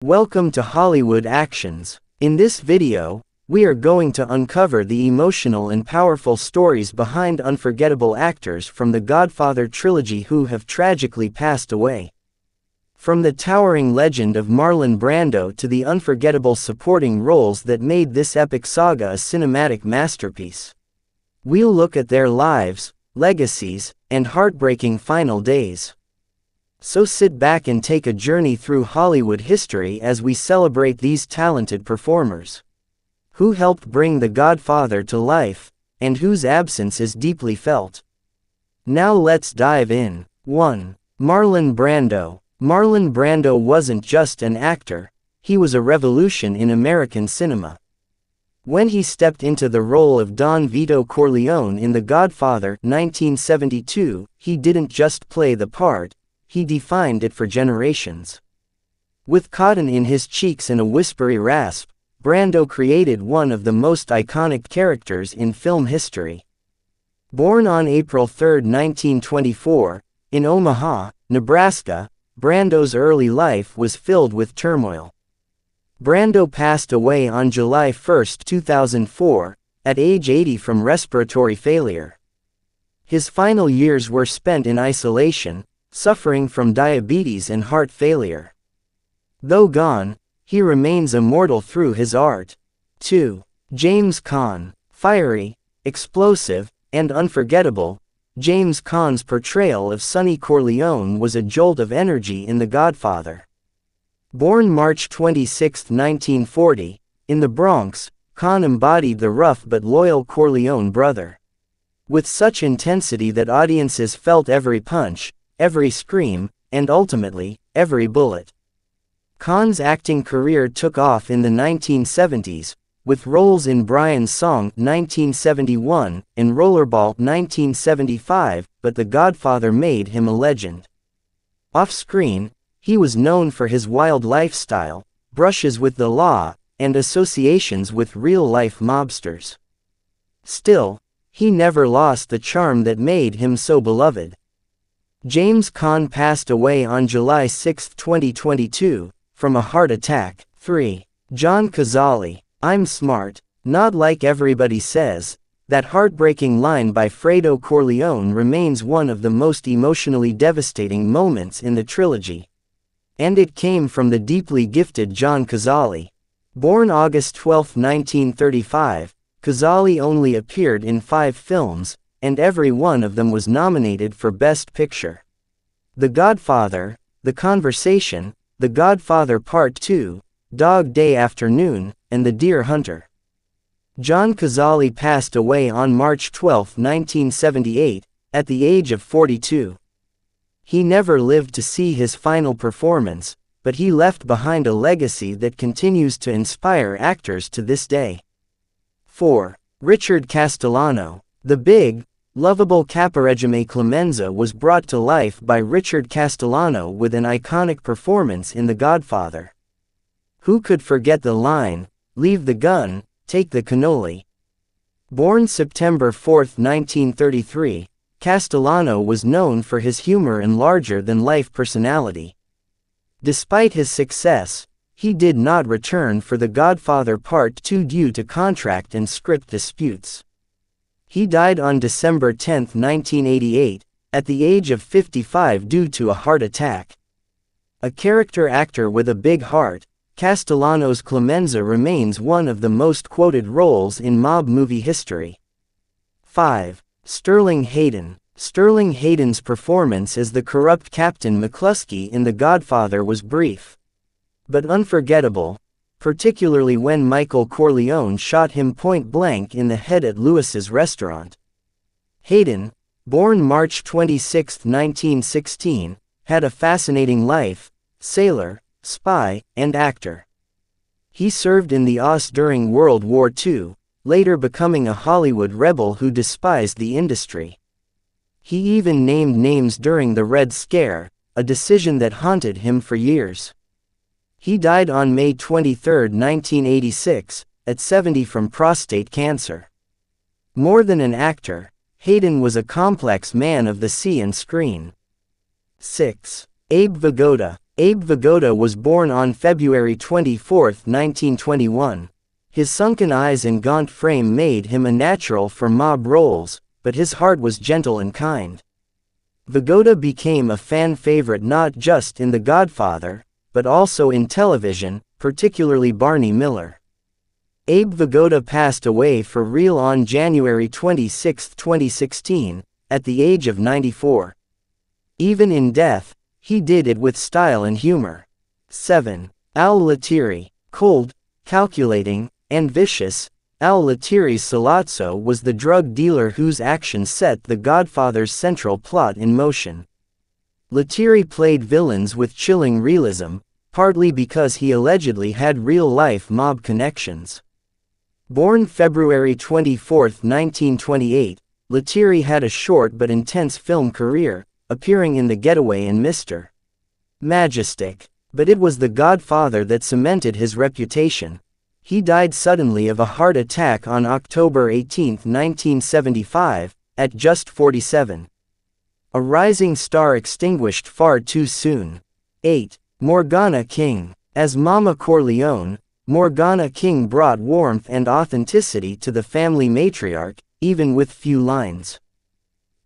Welcome to Hollywood Actions. In this video, we are going to uncover the emotional and powerful stories behind unforgettable actors from the Godfather trilogy who have tragically passed away. From the towering legend of Marlon Brando to the unforgettable supporting roles that made this epic saga a cinematic masterpiece. We'll look at their lives, legacies, and heartbreaking final days. So sit back and take a journey through Hollywood history as we celebrate these talented performers, who helped bring The Godfather to life, and whose absence is deeply felt. Now let's dive in. 1. Marlon Brando. Marlon Brando wasn't just an actor, he was a revolution in American cinema. When he stepped into the role of Don Vito Corleone in The Godfather 1972, he didn't just play the part, he defined it for generations. With cotton in his cheeks and a whispery rasp, Brando created one of the most iconic characters in film history. Born on April 3, 1924, in Omaha, Nebraska, Brando's early life was filled with turmoil. Brando passed away on July 1, 2004, at age 80 from respiratory failure. His final years were spent in isolation, suffering from diabetes and heart failure. Though gone, he remains immortal through his art. 2. James Caan. Fiery, explosive, and unforgettable, James Caan's portrayal of Sonny Corleone was a jolt of energy in The Godfather. Born March 26, 1940, in the Bronx, Caan embodied the rough but loyal Corleone brother. With such intensity that audiences felt every punch, every scream, and ultimately, every bullet. Caan's acting career took off in the 1970s, with roles in Brian's Song 1971 and Rollerball 1975, but The Godfather made him a legend. Off-screen, he was known for his wild lifestyle, brushes with the law, and associations with real-life mobsters. Still, he never lost the charm that made him so beloved. James Caan passed away on July 6, 2022, from a heart attack. 3. John Cazale. I'm smart, not like everybody says. That heartbreaking line by Fredo Corleone remains one of the most emotionally devastating moments in the trilogy. And it came from the deeply gifted John Cazale. Born August 12, 1935, Cazale only appeared in 5 films, and every one of them was nominated for Best Picture. The Godfather, The Conversation, The Godfather Part 2, Dog Day Afternoon, and The Deer Hunter. John Cazale passed away on March 12, 1978, at the age of 42. He never lived to see his final performance, but he left behind a legacy that continues to inspire actors to this day. 4. Richard Castellano. The big, lovable Caporegime Clemenza was brought to life by Richard Castellano with an iconic performance in The Godfather. Who could forget the line, "Leave the gun, take the cannoli"? Born September 4, 1933, Castellano was known for his humor and larger-than-life personality. Despite his success, he did not return for The Godfather Part 2 due to contract and script disputes. He died on December 10, 1988, at the age of 55 due to a heart attack. A character actor with a big heart, Castellano's Clemenza remains one of the most quoted roles in mob movie history. 5. Sterling Hayden. Sterling Hayden's performance as the corrupt Captain McCluskey in The Godfather was brief, but unforgettable, particularly when Michael Corleone shot him point-blank in the head at Lewis's restaurant. Hayden, born March 26, 1916, had a fascinating life: sailor, spy, and actor. He served in the OSS during World War II, later becoming a Hollywood rebel who despised the industry. He even named names during the Red Scare, a decision that haunted him for years. He died on May 23, 1986, at 70 from prostate cancer. More than an actor, Hayden was a complex man of the sea and screen. 6. Abe Vigoda. Abe Vigoda was born on February 24, 1921. His sunken eyes and gaunt frame made him a natural for mob roles, but his heart was gentle and kind. Vigoda became a fan favorite not just in The Godfather, but also in television, particularly Barney Miller. Abe Vigoda passed away for real on January 26, 2016, at the age of 94. Even in death, he did it with style and humor. 7. Al Lettieri. Cold, calculating, and vicious, Al Lettieri's Sollozzo was the drug dealer whose actions set The Godfather's central plot in motion. Lettieri played villains with chilling realism, partly because he allegedly had real-life mob connections. Born February 24, 1928, Lettieri had a short but intense film career, appearing in The Getaway and Mr. Majestic. But it was The Godfather that cemented his reputation. He died suddenly of a heart attack on October 18, 1975, at just 47. A rising star extinguished far too soon. 8. Morgana King. As Mama Corleone, Morgana King brought warmth and authenticity to the family matriarch, even with few lines.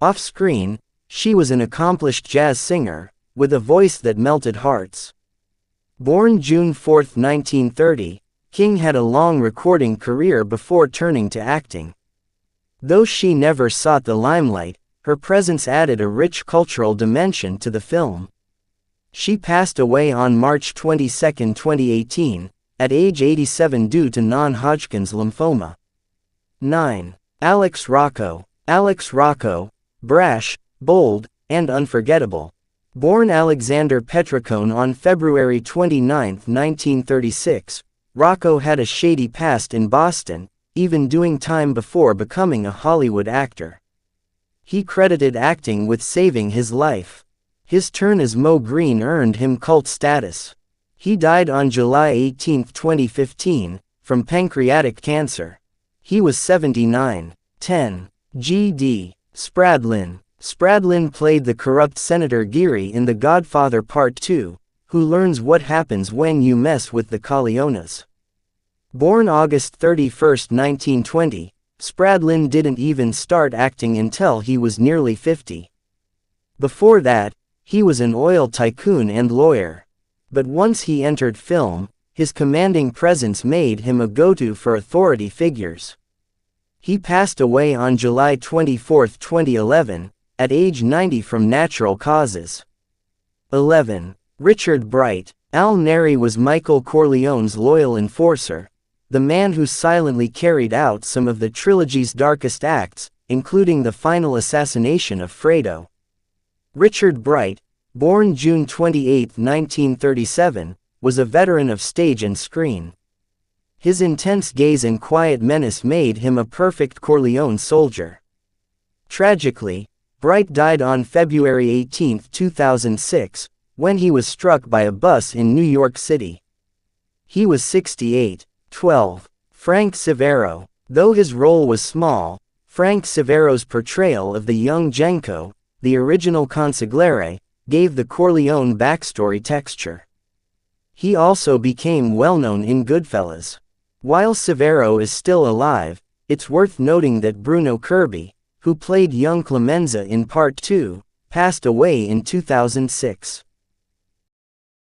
Off-screen, she was an accomplished jazz singer, with a voice that melted hearts. Born June 4, 1930, King had a long recording career before turning to acting. Though she never sought the limelight, her presence added a rich cultural dimension to the film. She passed away on March 22, 2018, at age 87 due to non-Hodgkin's lymphoma. 9. Alex Rocco. Alex Rocco, brash, bold, and unforgettable. Born Alexander Petricone on February 29, 1936, Rocco had a shady past in Boston, even doing time before becoming a Hollywood actor. He credited acting with saving his life. His turn as Mo Green earned him cult status. He died on July 18, 2015, from pancreatic cancer. He was 79. 10. G.D. Spradlin. Spradlin played the corrupt Senator Geary in The Godfather Part 2, who learns what happens when you mess with the Corleones. Born August 31, 1920, Spradlin didn't even start acting until he was nearly 50. Before that, he was an oil tycoon and lawyer. But once he entered film, his commanding presence made him a go-to for authority figures. He passed away on July 24, 2011, at age 90 from natural causes. 11. Richard Bright. Al Neri was Michael Corleone's loyal enforcer, the man who silently carried out some of the trilogy's darkest acts, including the final assassination of Fredo. Richard Bright, born June 28, 1937, was a veteran of stage and screen. His intense gaze and quiet menace made him a perfect Corleone soldier. Tragically, Bright died on February 18, 2006, when he was struck by a bus in New York City. He was 68. 12. Frank Severo. Though his role was small, Frank Severo's portrayal of the young Genco, the original consigliere, gave the Corleone backstory texture. He also became well-known in Goodfellas. While Severo is still alive, it's worth noting that Bruno Kirby, who played young Clemenza in Part 2, passed away in 2006.